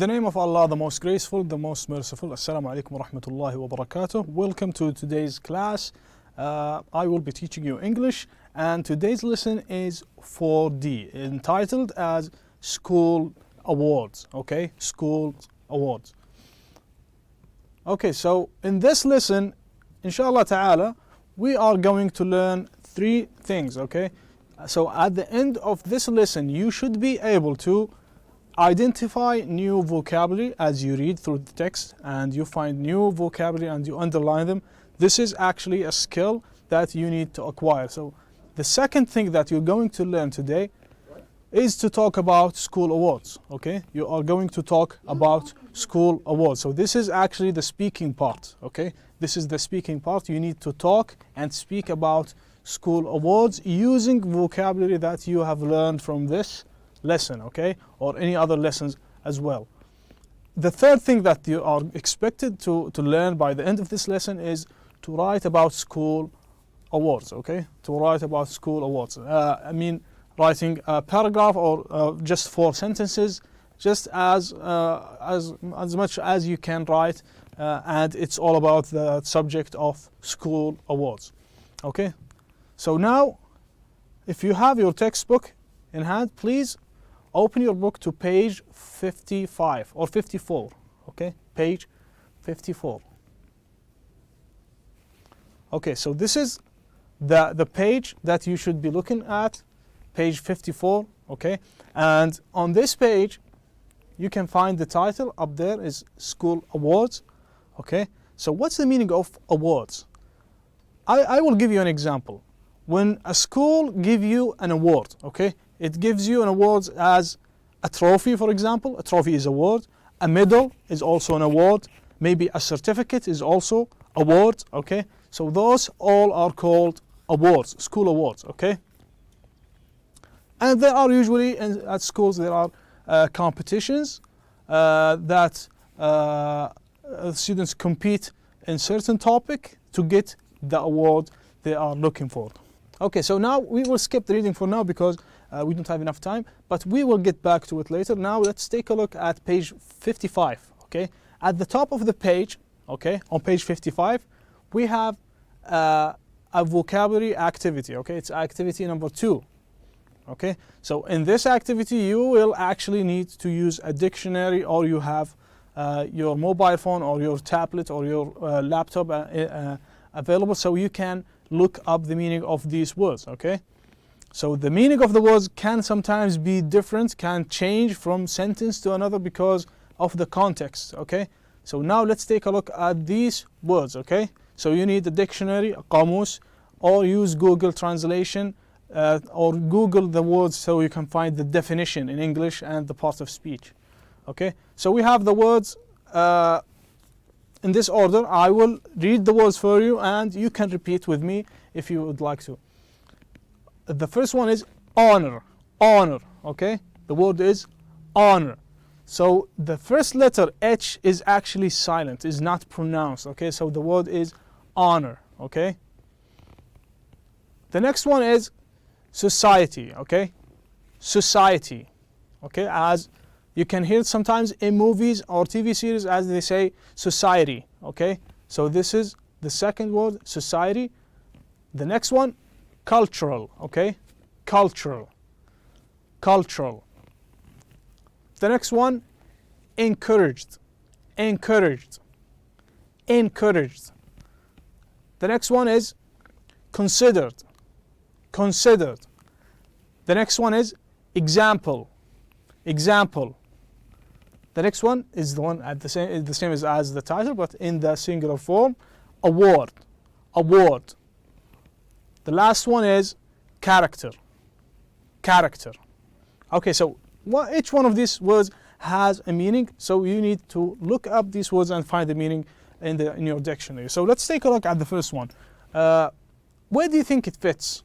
the name of Allah, the most graceful, the most merciful. Assalamu alaikum wa rahmatullahi wa barakatuh. Welcome to today's class. I will be teaching you English, and today's lesson is 4D, entitled as School Awards. Okay, School Awards. Okay, so in this lesson, inshallah ta'ala, we are going to learn 3 things. Okay, so at the end of this lesson, you should be able to identify new vocabulary as you read through the text, and you find new vocabulary and you underline them. This is actually a skill that you need to acquire. So the second thing that you're going to learn today is to talk about school awards. Okay, you are going to talk about school awards. So this is actually the speaking part. Okay, this is the speaking part. You need to talk and speak about school awards using vocabulary that you have learned from this lesson, okay, or any other lessons as well. The third thing that you are expected to learn by the end of this lesson is to write about school awards. Okay, to write about school awards. I mean, writing a paragraph or just 4 sentences, just as much as you can write, and it's all about the subject of school awards. Okay, so now if you have your textbook in hand, please open your book to page 55 or 54. Okay, page 54. Okay, so this is the page that you should be looking at, page 54. Okay, and on this page you can find the title up there is School Awards. Okay, so what's the meaning of awards? I will give you an example. When a school give you an award, okay, it gives you an award as a trophy, for example. A trophy is an award. A medal is also an award. Maybe a certificate is also award. Okay, so those all are called awards, school awards. Okay, and there are usually at schools there are competitions that students compete in certain topic to get the award they are looking for. Okay, so now we will skip the reading for now because we don't have enough time, but we will get back to it later. Now let's take a look at page 55. Okay, at the top of the page, okay, on page 55, we have a vocabulary activity. Okay, it's activity number 2. Okay, so in this activity you will actually need to use a dictionary, or you have your mobile phone or your tablet or your laptop available, so you can look up the meaning of these words. Okay, so the meaning of the words can sometimes be different, can change from sentence to another because of the context. Okay, so now let's take a look at these words. Okay, so you need a dictionary, a qamus, or use Google translation, or Google the words so you can find the definition in English and the part of speech. Okay, so we have the words in this order. I will read the words for you and you can repeat with me if you would like to. The first one is honor. Honor. Okay, the word is honor. So the first letter H is actually silent, is not pronounced. Okay, so the word is honor. Okay, the next one is society. Okay, society. Okay, as you can hear it sometimes in movies or TV series as they say society. Okay, so this is the second word, society. The next one, cultural. Okay, cultural. Cultural. The next one, encouraged. Encouraged. Encouraged. The next one is considered. Considered. The next one is example. Example. The next one is the one at the same as the title, but in the singular form, award. Award. The last one is character. Character. Okay, so each one of these words has a meaning, so you need to look up these words and find the meaning in your dictionary. So let's take a look at the first one. Where do you think it fits?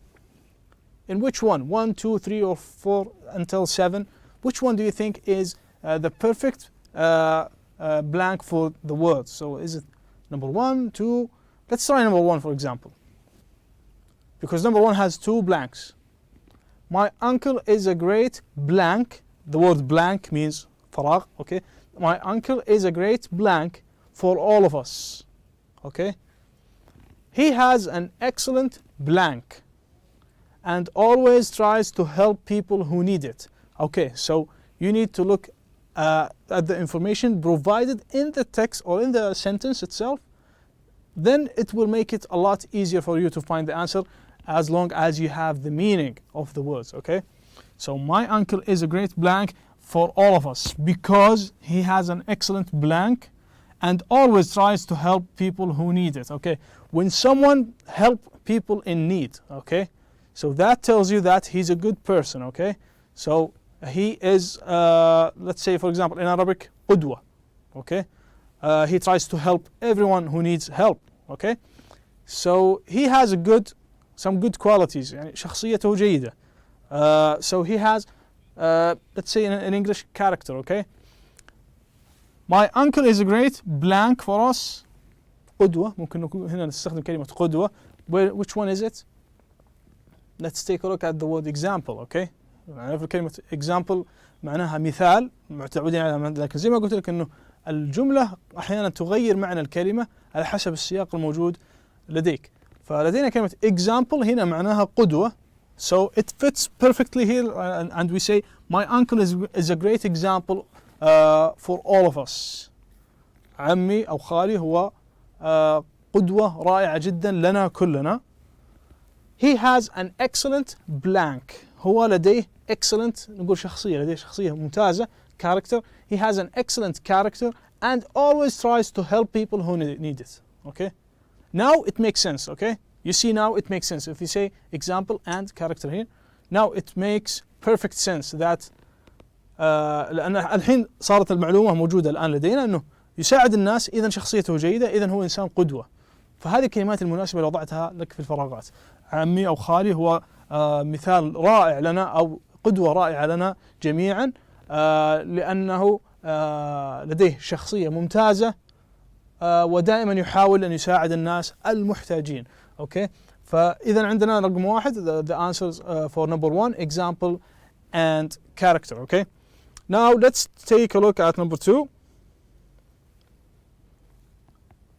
In which one? 1, 2, 3, or 4 until 7? Which one do you think is the perfect blank for the word? So is it number 1, 2? Let's try number 1, for example, because number 1 has 2 blanks. My uncle is a great blank. The word blank means faragh. Okay, my uncle is a great blank for all of us. Okay? He has an excellent blank and always tries to help people who need it. Okay, so you need to look at the information provided in the text or in the sentence itself. Then it will make it a lot easier for you to find the answer as long as you have the meaning of the words. Okay, so my uncle is a great blank for all of us because he has an excellent blank and always tries to help people who need it. Okay, when someone help people in need, okay, so that tells you that he's a good person. Okay, so he is, let's say for example in Arabic, قدوة. Okay, he tries to help everyone who needs help. Okay, so he has some good qualities. يعني شخصيته جيدة. So he has, let's say in English, character. Okay, my uncle is a great blank for us. قدوة. ممكن هنا نستخدم كلمة قدوة. Which one is it? Let's take a look at the word example. Okay, نعرف كلمة example معناها مثال معتودين على، لكن زي ما قلت لك انه الجملة احيانا تغير معنى الكلمة على حسب السياق الموجود لديك. فلدينا كلمة example هنا معناها قدوة. So it fits perfectly here and we say my uncle is a great example for all of us. عمي أو خالي هو قدوة رائعة جدا لنا كلنا. He has an excellent blank. هو لديه excellent، نقول شخصية، لديه شخصية ممتازة، character. He has an excellent character and always tries to help people who need it. Okay, now it makes sense. Okay, you see now it makes sense if you say example and character here. Now it makes perfect sense that لأن الحين صارت المعلومة موجودة الآن لدينا أنه يساعد الناس، إذا شخصيته جيدة، إذا هو إنسان قدوة. فهذه الكلمات المناسبة اللي وضعتها لك في الفراغات. عمي أو خالي هو مثال رائع لنا أو قدوة رائعة لنا جميعا لأنه لديه شخصية ممتازة ودائما يحاول أن يساعد الناس المحتاجين. Okay, فإذا عندنا رقم واحد the answers for number one, example and character. Okay, now let's take a look at number two.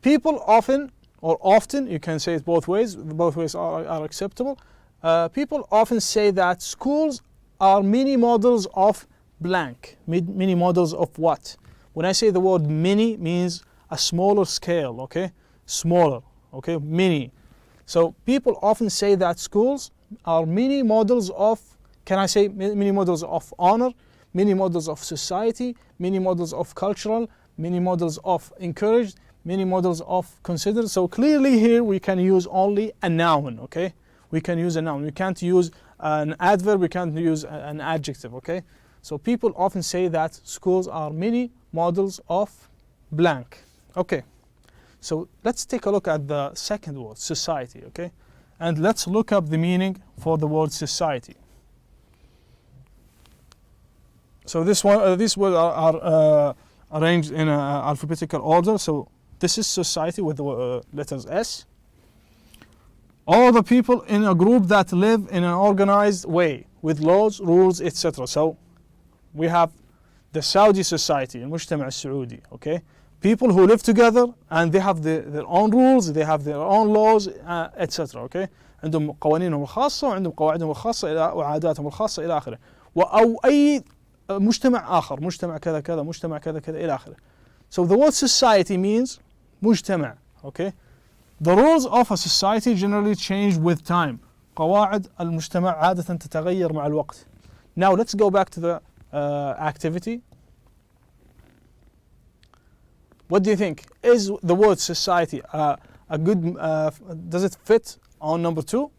People often, or often, you can say it both ways are acceptable. People often say that schools are mini models of blank. Mini models of what? When I say the word mini, means a smaller scale. Okay, smaller. Okay, mini. So people often say that schools are mini models of, can I say mini models of honor, mini models of society, mini models of cultural, mini models of encouraged, many models of considered. So clearly here we can use only a noun. Okay, we can use a noun. We can't use an adverb, we can't use an adjective. Okay, so people often say that schools are many models of blank. Okay, so let's take a look at the second word, society. Okay, and let's look up the meaning for the word society. So these words are arranged in alphabetical order. So this is society with the letters S. All the people in a group that live in an organized way with laws, rules, etc. So we have the Saudi society, المجتمع السعودي. Okay, people who live together and they have their own rules, they have their own laws, etc. Okay, عندهم قوانينهم الخاصة وعندهم قواعدهم الخاصة وعاداتهم الخاصة إلى آخره. أو أي مجتمع آخر، مجتمع كذا كذا، مجتمع كذا كذا إلى آخره. So the word society means مجتمع. Okay, the rules of a society generally change with time. قواعد المجتمع عادة تتغير مع الوقت. Now let's go back to the activity. What do you think? Is the word society a good, does it fit on number two?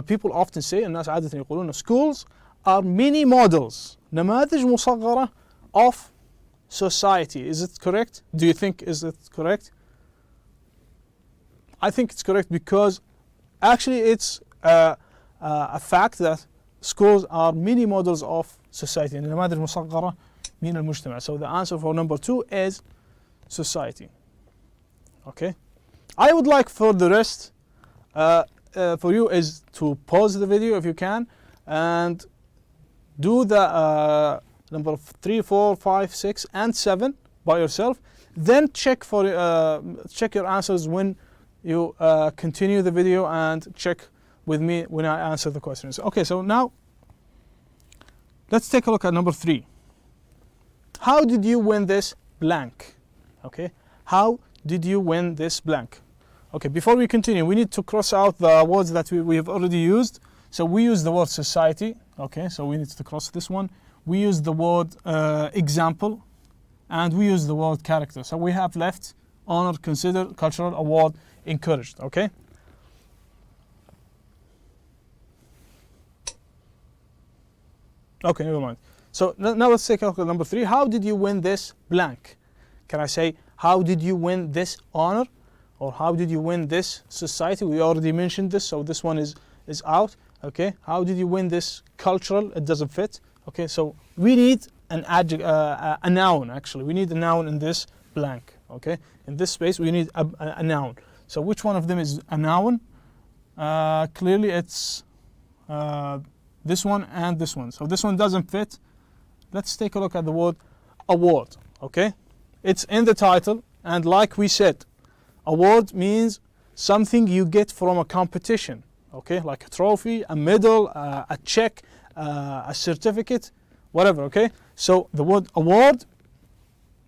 People often say, الناس عادة يقولون schools are mini models, نماذج مصغرة of society. Is it correct? Do you think is it correct? I think it's correct because actually it's a fact that schools are mini models of society. نماذج مصغرة من المجتمع. So the answer for number two is society. Okay. I would like for the rest for you is to pause the video if you can and do the number 3, 4, 5, 6, and 7 by yourself. Then check your answers when you continue the video, and check with me when I answer the questions. Okay, so now let's take a look at number 3. How did you win this blank? Okay, how did you win this blank? Okay, before we continue, we need to cross out the words that we have already used. So we use the word society. Okay, so we need to cross this one. We use the word example, and we use the word character. So we have left honor, consider, cultural, award, encouraged. Okay. Okay, never mind. So now let's take a look at number 3. How did you win this blank? Can I say, how did you win this honor? Or how did you win this society? We already mentioned this, so this one is out. Okay, how did you win this cultural? It doesn't fit. Okay, so we need an adjective, a noun actually. We need a noun in this blank. Okay, in this space we need a noun. So which one of them is a noun? Clearly it's this one and this one. So this one doesn't fit. Let's take a look at the word award. Okay, it's in the title, and like we said, award means something you get from a competition. Okay, like a trophy, a medal, a check, a certificate, whatever. Okay, so the word award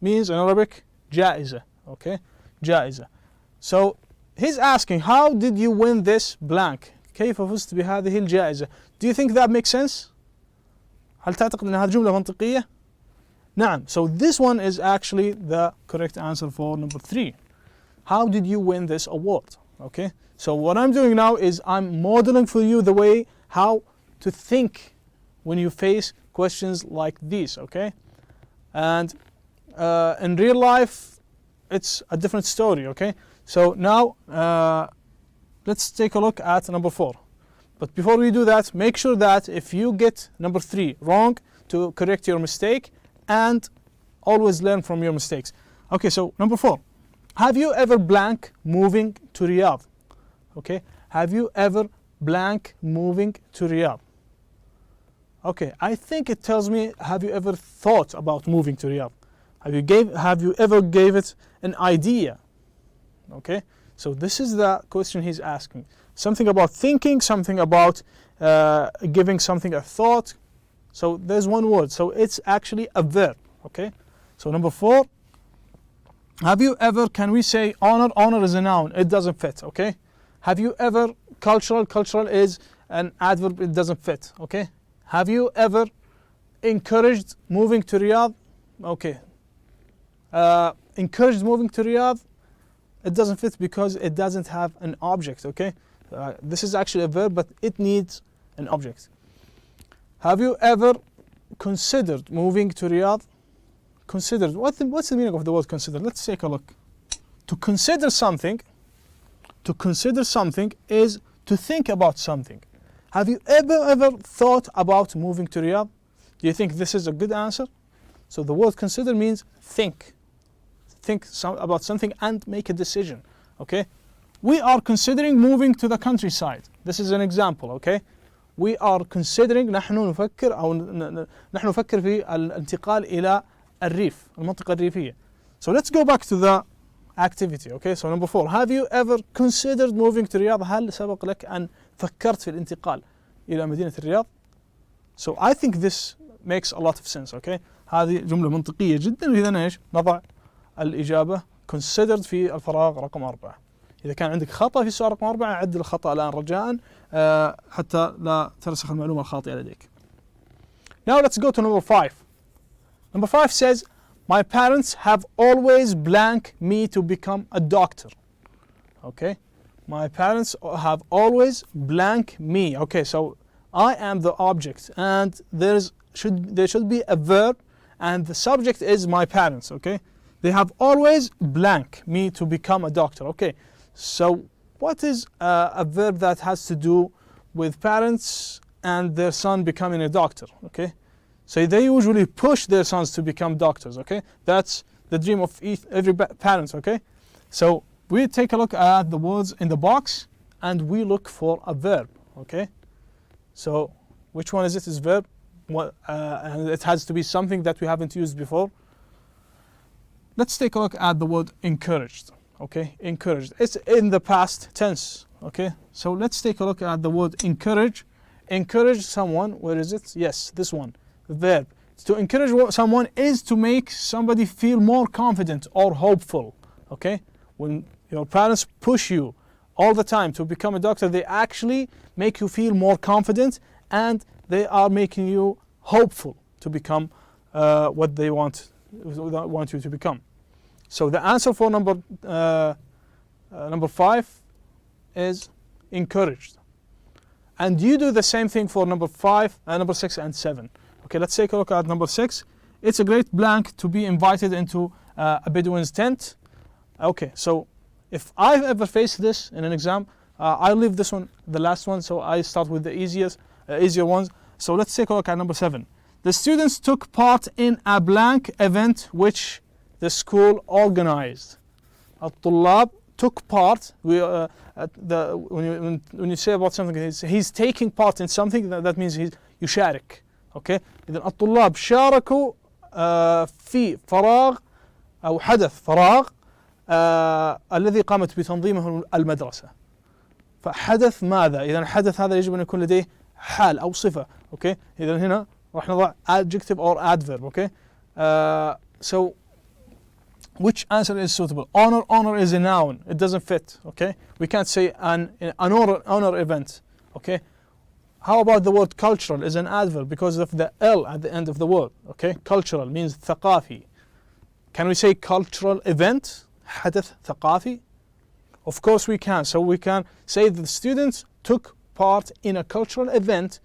means in Arabic جائزة. Okay, جائزة. So he's asking, how did you win this blank? كيف فزت بهذه الجائزة? Do you think that makes sense? هل تعتقد أن هذه جملة منطقية؟ نعم. So this one is actually the correct answer for number 3. How did you win this award? Okay. So what I'm doing now is I'm modeling for you the way how to think when you face questions like these. Okay. And in real life, it's a different story. Okay. So now let's take a look at number 4. But before we do that, make sure that if you get number 3 wrong, to correct your mistake and always learn from your mistakes. Okay, so number 4. Have you ever blank moving to Riyadh? Okay, have you ever blank moving to Riyadh? Okay, I think it tells me, have you ever thought about moving to Riyadh? Have you ever gave it an idea? Okay, so this is the question he's asking. Something about thinking, something about giving something a thought. So there's one word, so it's actually a verb. Okay, so number 4. Have you ever, can we say honor? Honor is a noun, it doesn't fit. Okay, have you ever cultural? Cultural is an adverb, it doesn't fit. Okay, have you ever encouraged moving to Riyadh? Okay, encouraged moving to Riyadh, it doesn't fit because it doesn't have an object. Okay, this is actually a verb, but it needs an object. Have you ever considered moving to Riyadh? Considered, what's the meaning of the word consider? Let's take a look. To consider something is to think about something. Have you ever thought about moving to Riyadh? Do you think this is a good answer? So the word consider means think. Think about something and make a decision. Okay, we are considering moving to the countryside. This is an example. Okay, we are considering, نحن نفكر في الانتقال إلى الريف، المنطقة الريفية. So let's go back to the activity. Okay, so number 4. Have you ever considered moving to Riyadh? هل سبق لك أن فكرت في الانتقال إلى مدينة الرياض؟ So I think this makes a lot of sense. Okay, هذه جملة منطقية جدا. وإذا إيش؟ نضع الإجابة considered في الفراغ رقم 4. إذا كان عندك خطأ في السؤال رقم 4 عدل الخطأ الآن رجاء حتى لا ترسخ المعلومة الخاطئة لديك. Now let's go to number 5. Number 5 says, my parents have always blank me to become a doctor. Okay, my parents have always blank me. Okay, so I am the object, and there should be a verb, and the subject is my parents. Okay, they have always blank me to become a doctor. Okay, so what is a verb that has to do with parents and their son becoming a doctor? Okay, so they usually push their sons to become doctors. Okay, that's the dream of every parent. Okay, so we take a look at the words in the box and we look for a verb. Okay, so which one is it? Is verb? and it has to be something that we haven't used before. Let's take a look at the word encouraged. Okay, encouraged. It's in the past tense. Okay, so let's take a look at the word encourage. Encourage someone. Where is it? Yes, this one. The verb. To encourage someone is to make somebody feel more confident or hopeful. Okay, when your parents push you all the time to become a doctor, they actually make you feel more confident, and they are making you hopeful to become what they want you to become. So the answer for number 5 is encouraged. And you do the same thing for number 5, number 6 and 7. Okay, let's take a look at number 6. It's a great blank to be invited into a Bedouin's tent. Okay, so if I've ever faced this in an exam, I'll leave this one, the last one, so I start with the easier ones. So let's take a look at number 7. The students took part in a blank event which the school organized. الطلاب took part. When you say about something, he's taking part in something, that means he's يشارك. Okay. إذن الطلاب شاركوا في فراغ أو حدث فراغ الذي قامت بتنظيمه المدرسة. فحدث ماذا؟ إذا الحدث هذا يجب أن يكون لديه حال أو صفة. Okay. إذا هنا راح نضع adjective or adverb. Okay. So which answer is suitable? Honor is a noun. It doesn't fit. Okay. We can't say an honor event. Okay. How about the word cultural is an adverb because of the L at the end of the word. Okay. Cultural means ثقافي. Can we say cultural event? حدث ثقافي? Of course we can. So we can say the students took part in a cultural event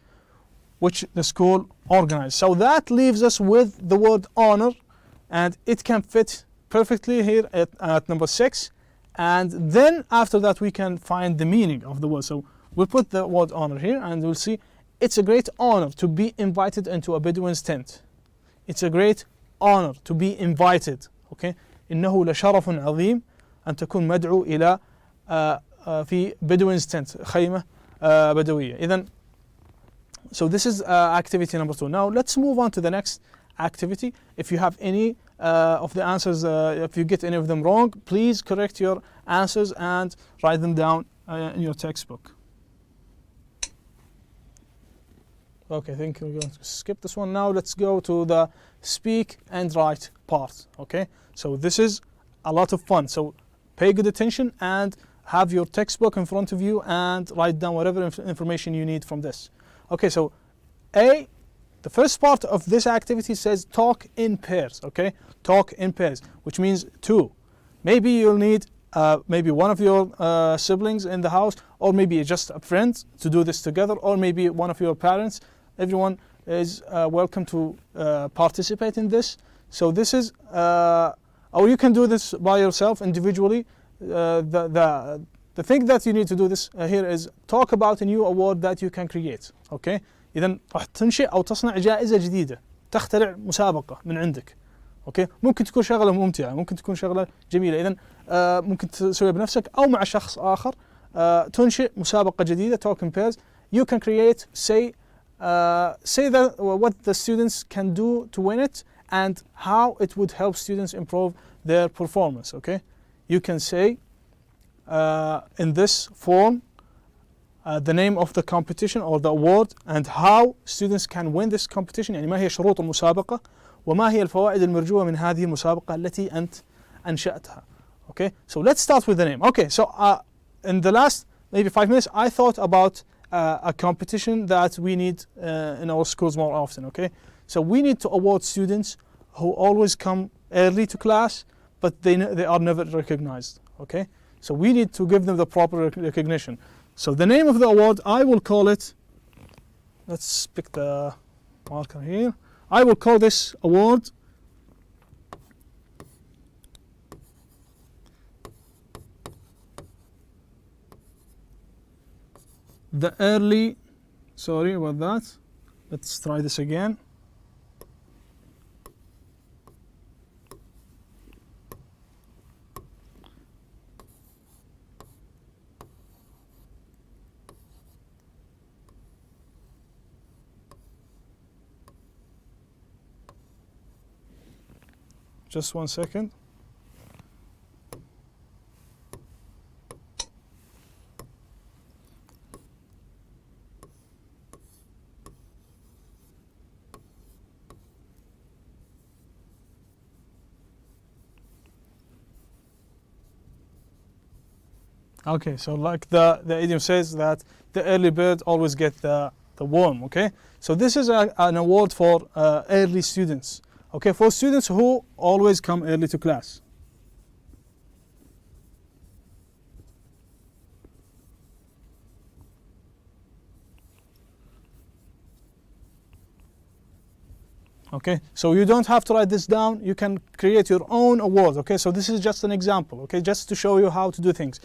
which the school organized. So that leaves us with the word honor, and it can fit perfectly here at number 6. And then after that we can find the meaning of the word. So we'll put the word honor here and we'll see it's a great honor to be invited into a Bedouin's tent. It's a great honor to be invited. Okay. إنه لشرف عظيم أن تكون مدعو إلى في Bedouin's tent, خيمة بدوية. إذن so this is activity number 2. Now let's move on to the next activity. If you have any of the answers, if you get any of them wrong, please correct your answers and write them down in your textbook. Okay, I think we're going to skip this one now. Let's go to the speak and write part. Okay, so this is a lot of fun. So pay good attention and have your textbook in front of you and write down whatever information you need from this. Okay, so the first part of this activity says talk in pairs. Okay, talk in pairs, which means 2. Maybe you'll need maybe one of your siblings in the house, or maybe just a friend to do this together, or maybe one of your parents. Everyone is welcome to participate in this. So this is, or you can do this by yourself individually. The thing that you need to do this here is talk about a new award that you can create. Okay. إذا راح تنشئ أو تصنع جائزة جديدة، تخترع مسابقة من عندك. أوكي. ممكن تكون شغلة ممتعة، ممكن تكون شغلة جميلة. إذا ممكن تسويها بنفسك أو مع شخص آخر. تنشئ مسابقة جديدة. Talk in pairs. You can create, say that what the students can do to win it and how it would help students improve their performance. Okay. You can say in this form the name of the competition or the award and how students can win this competition. يعني ما هي شروط المسابقة وما هي الفوائد المرجوة من هذه المسابقة التي أنت أنشأتها. Okay, so let's start with the name. Okay, so in the last maybe 5 minutes I thought about a competition that we need in our schools more often. Okay, so we need to award students who always come early to class but they are never recognized. Okay, so we need to give them the proper recognition. So the name of the award, I will call it, let's pick the marker here. I will call this award the early, sorry about that. Let's try this again. just 1 second. Okay, so like the idiom says that the early bird always gets the worm, okay? So this is an award for early students, okay? For students who always come early to class. Okay, so you don't have to write this down, you can create your own award, okay? So this is just an example, okay? Just to show you how to do things.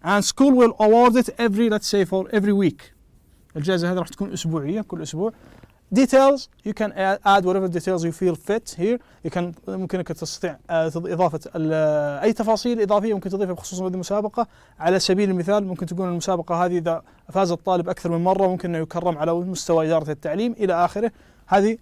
And school will award it every, let's say, for every week. الجائزة هذه راح تكون أسبوعية كل أسبوع. Details, you can add whatever details you feel fit here. ممكنك تستطيع إضافة أي تفاصيل إضافية ممكن تضيفها بخصوص هذه المسابقة. على سبيل المثال ممكن تكون المسابقة هذه إذا فاز الطالب أكثر من مرة ممكن أنه يكرم على مستوى إدارة التعليم إلى آخره. هذه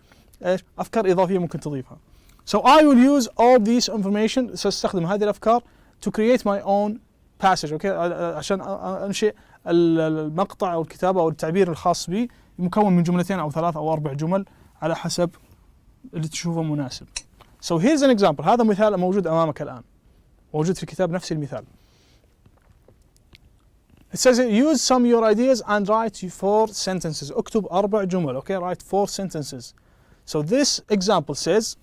أفكار إضافية ممكن تضيفها. So I will use all these information. سأستخدم هذه الأفكار to create my own passage, okay? عشان أنشئ المقطع أو الكتابة أو التعبير الخاص بي مكون من جملتين أو 3 أو 4 جمل على حسب اللي تشوفه مناسب. So here's an example. هذا مثال موجود أمامك الآن. موجود في الكتاب نفس المثال. It says use some of your ideas and write 4 sentences. اكتب 4 جمل, okay? Write 4 sentences. So this example says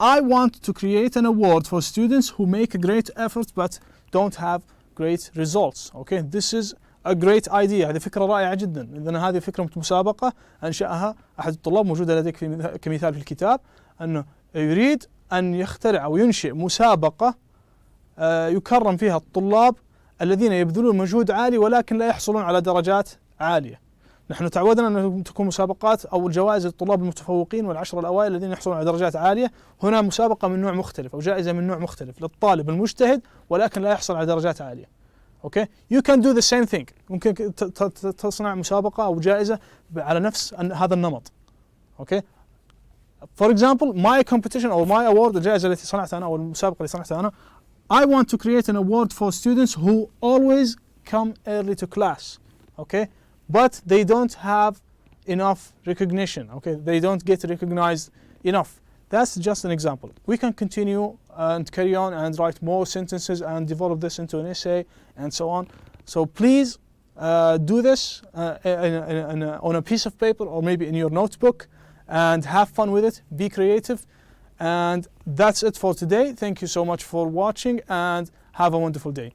I want to create an award for students who make a great effort but don't have great results. Okay, this is a great idea. هذه فكرة رائعة جدا. إذن هذه فكرة مسابقة أنشأها أحد الطلاب موجودة لديك كمثال في الكتاب أنه يريد أن يخترع أو ينشئ مسابقة يكرم فيها الطلاب الذين يبذلون مجهود عالي ولكن لا يحصلون على درجات عالية. نحن تعودنا أن تكون مسابقات أو الجوائز للطلاب المتفوقين والعشرة الأوائل الذين يحصلون على درجات عالية. هنا مسابقة من نوع مختلف أو جائزة من نوع مختلف للطالب المجتهد ولكن لا يحصل على درجات عالية. Okay, you can do the same thing. ممكن تصنع مسابقة أو جائزة على نفس هذا النمط. Okay, for example, my competition or my award, الجائزة التي صنعتها أنا أو المسابقة اللي صنعتها أنا, I want to create an award for students who always come early to class. Okay, but they don't have enough recognition. Okay, they don't get recognized enough. That's just an example. We can continue and carry on and write more sentences and develop this into an essay and so on. So please do this on a piece of paper or maybe in your notebook and have fun with it. Be creative. And that's it for today. Thank you so much for watching and have a wonderful day.